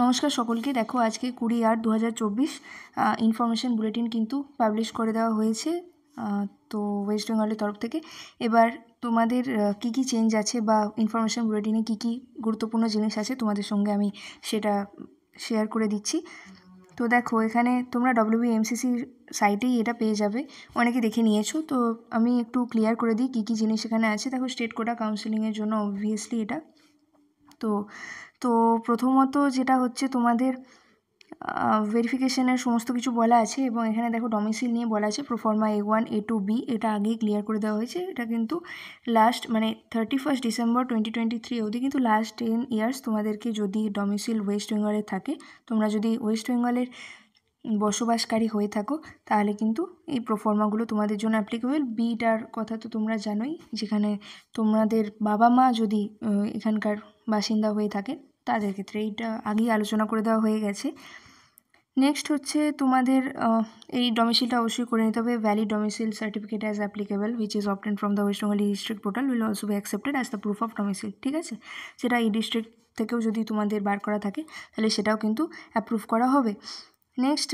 নমস্কার সকলকে। দেখো আজকে 20/8/2024 ইনফরমেশন বুলেটিন কিন্তু পাবলিশ করে দেওয়া হয়েছে তো ওয়েস্ট বেঙ্গলের তরফ থেকে। এবার তোমাদের কি কি চেঞ্জ আছে বা ইনফরমেশন বুলেটিনে কি কি গুরুত্বপূর্ণ জিনিস আছে তোমাদের সঙ্গে আমি সেটা শেয়ার করে দিচ্ছি। তো দেখো এখানে তোমরা WBMCCর সাইটেই এটা পেয়ে যাবে, অনেকে দেখে নিয়েছো। তো আমি একটু ক্লিয়ার করে দিই কী কী জিনিস এখানে আছে। দেখো স্টেট কোটা কাউন্সেলিংয়ের জন্য অবভিয়াসলি এটা তো তো প্রথমত যেটা হচ্ছে তোমাদের ভেরিফিকেশনের সমস্ত কিছু বলা আছে, এবং এখানে দেখো ডোমিসাইল নিয়ে বলা আছে প্রোফর্মা A1 A2 B, এটা আগেই ক্লিয়ার করে দেওয়া হয়েছে। এটা কিন্তু লাস্ট 31 ডিসেম্বর 2023 অবধি কিন্তু লাস্ট 10 ইয়ার্স তোমাদেরকে যদি ডোমিসাইল ওয়েস্ট বেঙ্গলের থাকে, তোমরা যদি ওয়েস্ট বেঙ্গলের বসবাসকারী হয়ে থাকো, তাহলে কিন্তু এই প্রোফর্মাগুলো তোমাদের জন্য অ্যাপ্লিকেবল। বিটার কথা তো তোমরা জানোই, যেখানে তোমাদের বাবা মা যদি এখানকার বাসিন্দা হয়ে থাকে তাদের ক্ষেত্রে এইটা আগেই আলোচনা করে দেওয়া হয়ে গেছে। নেক্সট হচ্ছে তোমাদের এই ডোমিসাইলটা অবশ্যই করে নিতে হবে। Valid domicile certificate as applicable which is obtained from the West Bengal district portal will also be accepted as the proof of domicile. ঠিক আছে, যেটা এই ডিস্ট্রিক্ট থেকেও যদি তোমাদের বার করা থাকে তাহলে সেটাও কিন্তু অ্যাপ্রুভ করা হবে। নেক্সট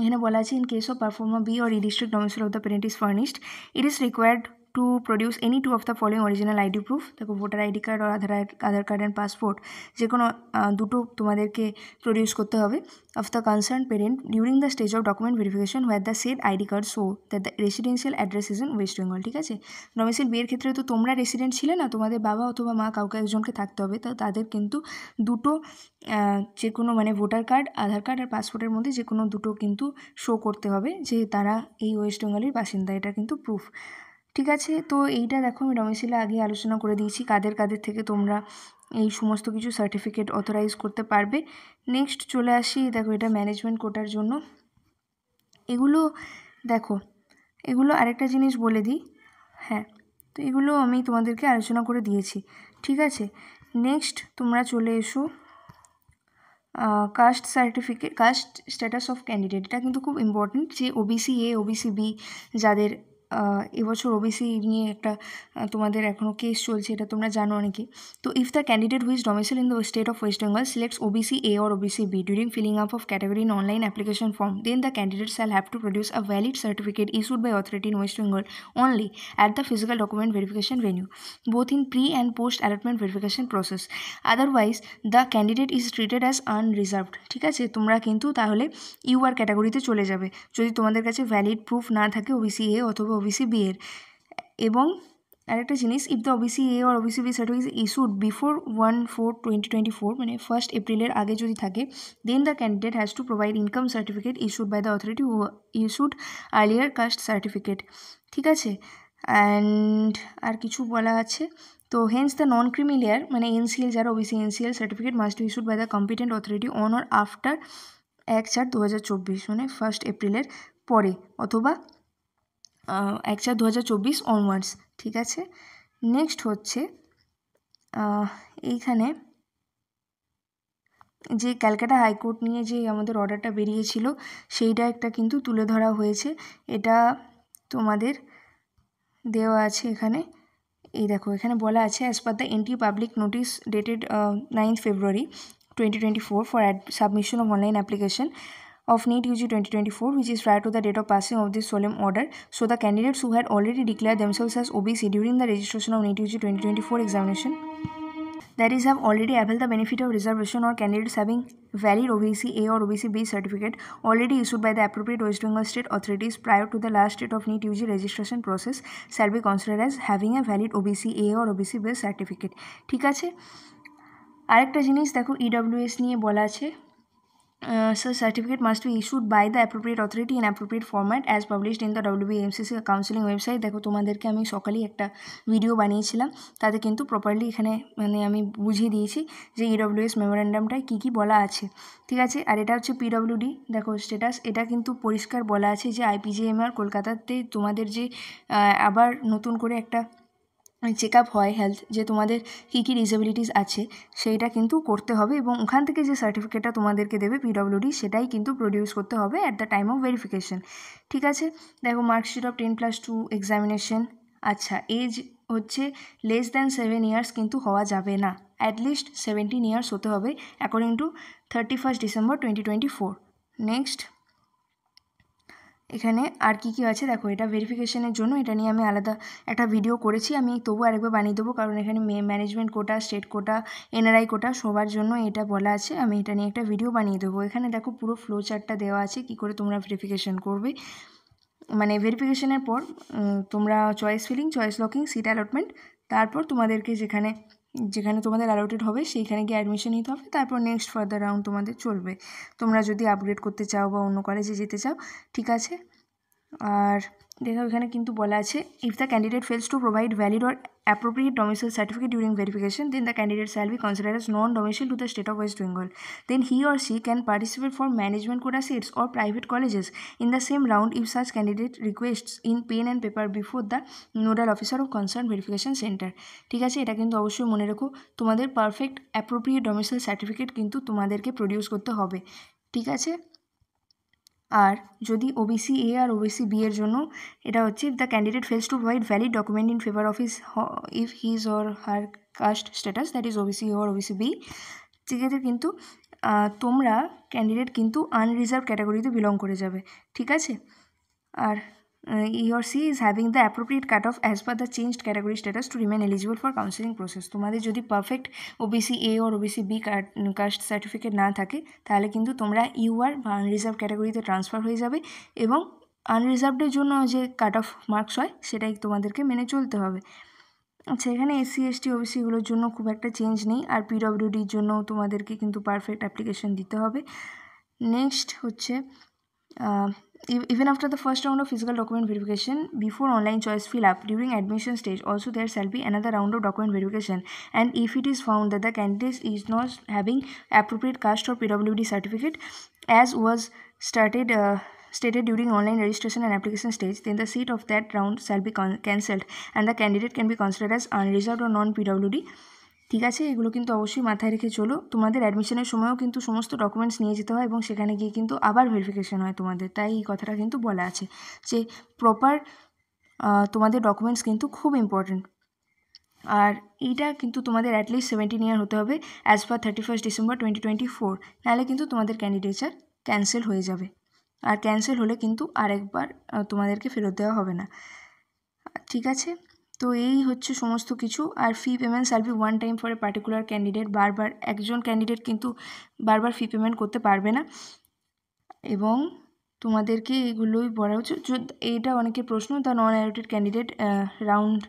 এখানে বলা আছে in case of proforma B or E district domicile of the parent is furnished, it is required to produce any two of the following original ID proof. দেখো ভোটার আইডি কার্ড আর Aadhaar card and passport, যে কোনো দুটো তোমাদেরকে produce করতে হবে of the concern parent during the stage of document verification where the said ID card show that the residential address is in West Bengal. ঠিক আছে, ডোমিসাইল বিয়ের ক্ষেত্রে তো তোমরা রেসিডেন্ট ছিলে না, তোমাদের বাবা অথবা মা কাউকে একজনকে থাকতে হবে। তো তাদের কিন্তু দুটো যে কোনো ভোটার কার্ড, আধার কার্ড আর পাসপোর্টের মধ্যে যে কোনো দুটো কিন্তু শো করতে হবে যে তারা এই ওয়েস্ট বেঙ্গলের বাসিন্দা, এটা কিন্তু প্রুফ। ঠিক আছে, তো এইটা দেখো আমি ডোমিসাইলে আগে আলোচনা করে দিয়েছি কাদের কাদের থেকে তোমরা এই সমস্ত কিছু সার্টিফিকেট অথরাইজ করতে পারবে। নেক্সট চলে আসি, দেখো এটা ম্যানেজমেন্ট কোটার জন্য। এগুলো দেখো, এগুলো আরেকটা জিনিস বলে দিই, হ্যাঁ, তো এগুলো আমি তোমাদেরকে আলোচনা করে দিয়েছি। ঠিক আছে, নেক্সট তোমরা চলে এসো caste certificate, caste status of candidate. এটা কিন্তু খুব ইম্পর্টেন্ট, যে ওবিসি এ ওবিসি বি যাদের এবছর ওবিসি নিয়ে একটা তোমাদের এখনও কেস চলছে, এটা তোমরা জানো অনেকে। তো if the candidate who is domicile in the state of West Bengal selects OBC A or OBC B during filling up of category in online application form, then the candidate shall have to produce a valid certificate issued by authority in West Bengal only at the physical document verification venue, both in pre and post allotment verification process. Otherwise the candidate is treated as unreserved. ঠিক আছে, তোমরা কিন্তু তাহলে UR ক্যাটাগরিতে চলে যাবে যদি তোমাদের কাছে ভ্যালিড প্রুফ না থাকে ওবিসি এ অথবা ওবিসি বি এর। এবং আরেকটা জিনিস, if the OBC A or OBC B certificate issued before 1/4/2024, 1 এপ্রিলের আগে যদি থাকে, then the candidate has to provide income certificate issued by the authority who issued earlier caste certificate. ঠিক আছে, অ্যান্ড আর কিছু বলা আছে। তো hence the non creamy layer NCL, যারা OBC NCL certificate must be issued by the competent authority on or after 1/4/2024, 1 এপ্রিলের পরে, অথবা 1/4/2024 অনওয়ার্ডস। ঠিক আছে, নেক্সট হচ্ছে এইখানে যে ক্যালকাটা হাইকোর্ট নিয়ে যে আমাদের অর্ডারটা বেরিয়েছিল সেইটা একটা কিন্তু তুলে ধরা হয়েছে, এটা তোমাদের দেওয়া আছে এখানে। এই দেখো এখানে বলা আছে as per the NT public notice dated 9th February 2024 for submission of online application of NEET UG 2024, which is prior to the date of passing of this solemn order. So the candidates who had already declared themselves as OBC during the registration of NEET UG 2024 examination, that is, have already availed the benefit of reservation, or candidates having valid OBC A or OBC B certificate already issued by the appropriate West Bengal state authorities prior to the last date of NEET UG registration process shall be considered as having a valid OBC A or OBC B certificate. ঠিক আছে, আরেকটা জিনিস দেখো EWS নিয়ে বলা আছে, so certificate must be issued by the appropriate authority in appropriate format as published in the WBMCC counseling website. দেখো তোমাদেরকে আমি সকালেই একটা ভিডিও বানিয়েছিলাম, তাতে কিন্তু প্রপারলি এখানে আমি বুঝিয়ে দিয়েছি যে EWS মেমোরেন্ডামটায় কী কী বলা আছে। ঠিক আছে, আর এটা হচ্ছে PWD, দেখো স্ট্যাটাস, এটা কিন্তু পরিষ্কার বলা আছে যে IPJMR কলকাতাতে তোমাদের যে আবার নতুন করে একটা চেক আপ হয় হেলথ, যে তোমাদের কী কী ডিসেবিলিটিস আছে সেইটা কিন্তু করতে হবে, এবং ওখান থেকে যে সার্টিফিকেটটা তোমাদেরকে দেবে PWD সেটাই কিন্তু প্রডিউস করতে হবে at the time of verification. ঠিক আছে, দেখো মার্কশিট অফ 10+2 এক্সামিনেশন, আচ্ছা এজ হচ্ছে লেস দ্যান 7 ইয়ার্স কিন্তু হওয়া যাবে না, অ্যাটলিস্ট 17 ইয়ার্স হতে হবে অ্যাকর্ডিং টু 31 ডিসেম্বর 2024। নেক্সট এখানে আর কি কি আছে দেখো, এটা ভেরিফিকেশনের জন্য, এটা নিয়ে আমি আলাদা একটা ভিডিও করেছি, আমি তবু আরেকবার বানিয়ে দেবো, কারণ এখানে management quota, state quota, NRI quota সবার জন্য এটা বলা আছে, আমি এটা নিয়ে একটা ভিডিও বানিয়ে দেবো। এখানে দেখো পুরো ফ্লো চার্টটা দেওয়া আছে কী করে তোমরা ভেরিফিকেশন করবে, মানে ভেরিফিকেশনের পর তোমরা choice filling, choice locking, seat allotment, তারপর তোমাদেরকে যেখানে যেখানে তোমাদের অ্যালোটেড হবে সেইখানে গিয়ে অ্যাডমিশন নিতে হবে, তারপর নেক্সট ফার্দার রাউন্ড তোমাদের চলবে, তোমরা যদি আপগ্রেড করতে চাও বা অন্য কলেজে যেতে চাও, ঠিক আছে। আর দেখো এখানে কিন্তু বলা আছে, if the candidate fails to provide valid or appropriate domicile certificate during verification, then the candidate shall be considered as non-domicile to the state of West Bengal. Then he or she can participate for management quota seats or private colleges in the same round if such candidate requests in pen and paper before the nodal officer of concerned verification center। ঠিক আছে, এটা কিন্তু অবশ্যই মনে রেখো, তোমাদের perfect appropriate domicile certificate কিন্তু তোমাদেরকে প্রডিউস করতে হবে, ঠিক আছে। আর যদি ওবিসি এ আর ওবিসি বি এর জন্য এটা হচ্ছে, if the candidate fails to provide valid document in favour of if his or her caste status, that is OBC A or OBC B, সেক্ষেত্রে কিন্তু তোমরা ক্যান্ডিডেট কিন্তু আনরিজার্ভ ক্যাটাগরিতে বিলং করে যাবে, ঠিক আছে। আর he or she is having the appropriate cutoff as per the changed category status to remain eligible for counseling process। তোমাদের যদি perfect OBC A or OBC B caste certificate না থাকে, তাহলে কিন্তু তোমরা ইউআর বা আনরিজার্ভ ক্যাটাগরিতে ট্রান্সফার হয়ে যাবে, এবং আনরিজার্ভডের জন্য যে কাট অফ মার্কস হয় সেটাই তোমাদেরকে মেনে চলতে হবে। আচ্ছা, এখানে এসসি এসটি ওবিসিগুলোর জন্য খুব একটা চেঞ্জ নেই, আর পিডব্লিউডির জন্য তোমাদেরকে কিন্তু পারফেক্ট অ্যাপ্লিকেশন দিতে হবে। নেক্সট হচ্ছে, even after the first round of physical document verification before online choice fill up during admission stage, also there shall be another round of document verification, and if it is found that the candidate is not having appropriate caste or PWD certificate as was stated during online registration and application stage, then the seat of that round shall be cancelled and the candidate can be considered as unreserved or non-PWD। ঠিক আছে, এগুলো কিন্তু অবশ্যই মাথায় রেখে চলো। তোমাদের অ্যাডমিশনের সময়ও কিন্তু সমস্ত ডকুমেন্টস নিয়ে যেতে হয়, এবং সেখানে গিয়ে কিন্তু আবার ভেরিফিকেশন হয় তোমাদের, তাই এই কথাটা কিন্তু বলা আছে যে প্রপার তোমাদের ডকুমেন্টস কিন্তু খুব ইম্পর্টেন্ট। আর এইটা কিন্তু তোমাদের অ্যাটলিস্ট 17 ইয়ার হতে হবে অ্যাজ পার 31 ডিসেম্বর 2024, নাহলে কিন্তু তোমাদের ক্যান্ডিডেচার ক্যান্সেল হয়ে যাবে, আর ক্যান্সেল হলে কিন্তু আরেকবার তোমাদেরকে ফেরত দেওয়া হবে না, ঠিক আছে। তো এই হচ্ছে সমস্ত কিছু। আর fee payment shall be one time for a particular candidate, বারবার একজন ক্যান্ডিডেট কিন্তু বারবার ফি পেমেন্ট করতে পারবে না, এবং তোমাদেরকে এগুলোই বলা হচ্ছে। এইটা অনেকের প্রশ্ন, the non allotted candidate round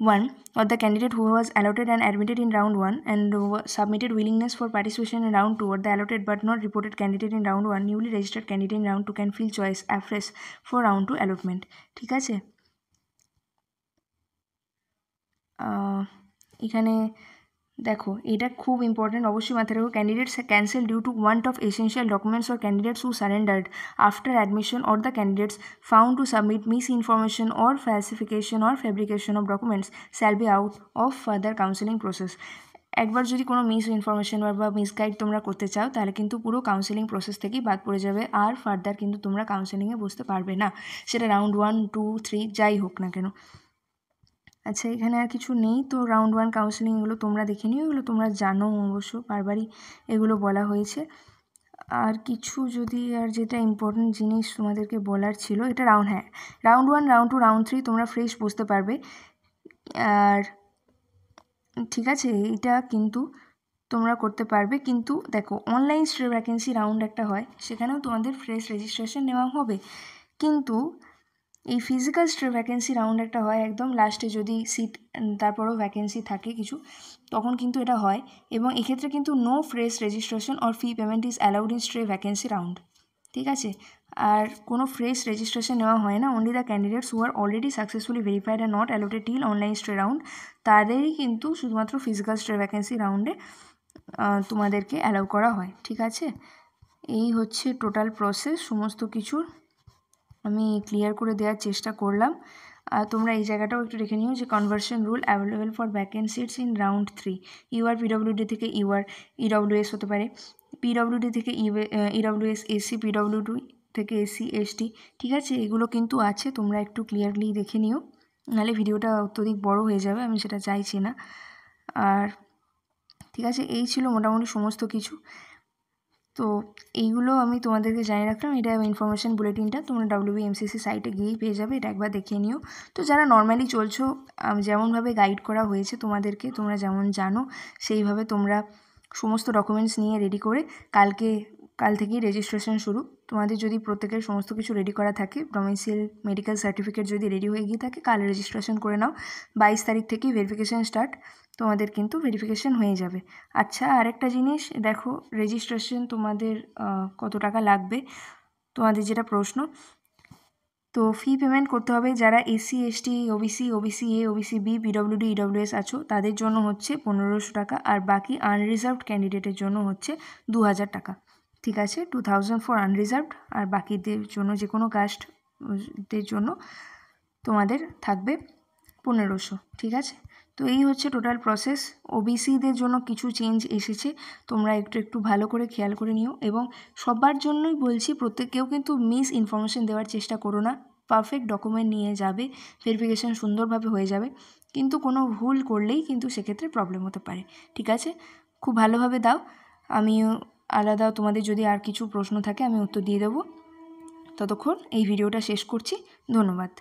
1 or the candidate who was allotted and admitted in round 1 and submitted willingness for participation in round 2, or the allotted but not reported candidate in round 1, newly registered candidate in round 2 can fill choice afresh for round 2 allotment, ঠিক আছে। এখানে দেখো এটা খুব important, অবশ্যই মাথায় রাখো, candidates cancel due to want of essential documents or candidates who surrendered after admission, or the candidates found to submit misinformation or falsification or fabrication of documents shall be out of further counselling process. একবার যদি কোনো miss information বা misguide তোমরা করতে চাও, তাহলে কিন্তু পুরো কাউন্সেলিং প্রসেস থেকেই বাদ পড়ে যাবে, আর ফার্দার কিন্তু তোমরা কাউন্সেলিংয়ে বসতে পারবে না, সেটা রাউন্ড 1, 2, 3 যাই হোক না কেন। আচ্ছা, এখানে আর কিছু নেই, তো রাউন্ড 1 কাউন্সেলিং এগুলো তোমরা দেখে নিও, এগুলো তোমরা জানো অবশ্য, বারবারই এগুলো বলা হয়েছে। আর কিছু যদি, আর যেটা ইম্পর্টেন্ট জিনিস তোমাদেরকে বলার ছিল, এটা রাউন্ড 1, রাউন্ড 2, রাউন্ড 3 তোমরা ফ্রেশ বসতে পারবে, আর ঠিক আছে, এটা কিন্তু তোমরা করতে পারবে। কিন্তু দেখো, অনলাইন স্ট্রে ভ্যাকেন্সি রাউন্ড একটা হয়, সেখানেও তোমাদের ফ্রেশ রেজিস্ট্রেশন নেওয়া হবে, কিন্তু এই ফিজিক্যাল স্ট্রে ভ্যাকেন্সি রাউন্ড একটা হয় একদম লাস্টে, যদি সিট তারপরেও ভ্যাকেন্সি থাকে কিছু, তখন কিন্তু এটা হয়, এবং এক্ষেত্রে কিন্তু no fresh registration or fee payment is allowed in stray vacancy round, ঠিক আছে। আর কোনো ফ্রেশ রেজিস্ট্রেশন নেওয়া হয় না, only the candidates who are already successfully verified are not allotted till online stray round, তাদেরই কিন্তু শুধুমাত্র ফিজিক্যাল স্ট্রে ভ্যাকেন্সি রাউন্ডে তোমাদেরকে অ্যালাউ করা হয়, ঠিক আছে। এই হচ্ছে টোটাল প্রসেস, সমস্ত কিছুর আমি ক্লিয়ার করে দেওয়ার চেষ্টা করলাম। আর তোমরা এই জায়গাটাও একটু দেখে নিও যে conversion rule available for vacancies in round 3, UR PWD থেকে ইউআর ইডব্লিউএস হতে পারে, পিডব্লিউডি থেকে ইডব্লিউএস এসসি, পিডব্লিউডি থেকে এসসি এসটি, ঠিক আছে, এগুলো কিন্তু আছে, তোমরা একটু ক্লিয়ারলি দেখে নিও। নাহলে ভিডিওটা অত্যধিক বড় হয়ে যাবে, আমি সেটা চাইছি না। আর ঠিক আছে, এই ছিল মোটামুটি সমস্ত কিছু। তো এইগুলো আমি তোমাদেরকে জানিয়ে রাখলাম। এটা ইনফরমেশান বুলেটিনটা তোমরা WBMCC সাইটে গিয়েই পেয়ে যাবে, এটা একবার দেখে নিও। তো যারা নর্মালি চলছো, যেমনভাবে গাইড করা হয়েছে তোমাদেরকে, তোমরা যেমন জানো সেইভাবে তোমরা সমস্ত ডকুমেন্টস নিয়ে রেডি করে কাল থেকেই রেজিস্ট্রেশন শুরু। তোমাদের যদি প্রত্যেকের সমস্ত কিছু রেডি করা থাকে, ডোমিসাইল মেডিকেল সার্টিফিকেট যদি রেডি হয়ে গিয়ে থাকে, কাল রেজিস্ট্রেশন করে নাও। 22 তারিখ থেকেই ভেরিফিকেশান স্টার্ট, তোমাদের কিন্তু ভেরিফিকেশান হয়ে যাবে। আচ্ছা, আরেকটা জিনিস দেখো, রেজিস্ট্রেশন তোমাদের কত টাকা লাগবে, তোমাদের যেটা প্রশ্ন। তো ফি পেমেন্ট করতে হবে যারা SC ST OBC OBCA OBCB PWD EWS আছো, তাদের জন্য হচ্ছে 1500 টাকা, আর বাকি আনরিজার্ভড ক্যান্ডিডেটের জন্য হচ্ছে 2000 টাকা। ঠিক আছে, 2000 ফর আনরিজার্ভড, আর বাকিদের জন্য যে কোনো কাস্টদের জন্য তোমাদের থাকবে 1500। ঠিক আছে, তো এই হচ্ছে টোটাল প্রসেস। OBCদের জন্য কিছু চেঞ্জ এসেছে, তোমরা একটু ভালো করে খেয়াল করে নিও। এবং সবার জন্যই বলছি, প্রত্যেককেও কিন্তু মিস ইনফরমেশন দেওয়ার চেষ্টা করো না। পারফেক্ট ডকুমেন্ট নিয়ে যাবে, ভেরিফিকেশান সুন্দরভাবে হয়ে যাবে, কিন্তু কোনো ভুল করলেই কিন্তু সেক্ষেত্রে প্রবলেম হতে পারে। ঠিক আছে, খুব ভালোভাবে দাও। আমিও আলাদা তোমাদের যদি আর কিছু প্রশ্ন থাকে আমি উত্তর দিয়ে দেবো। ততক্ষণ এই ভিডিওটা শেষ করছি। ধন্যবাদ।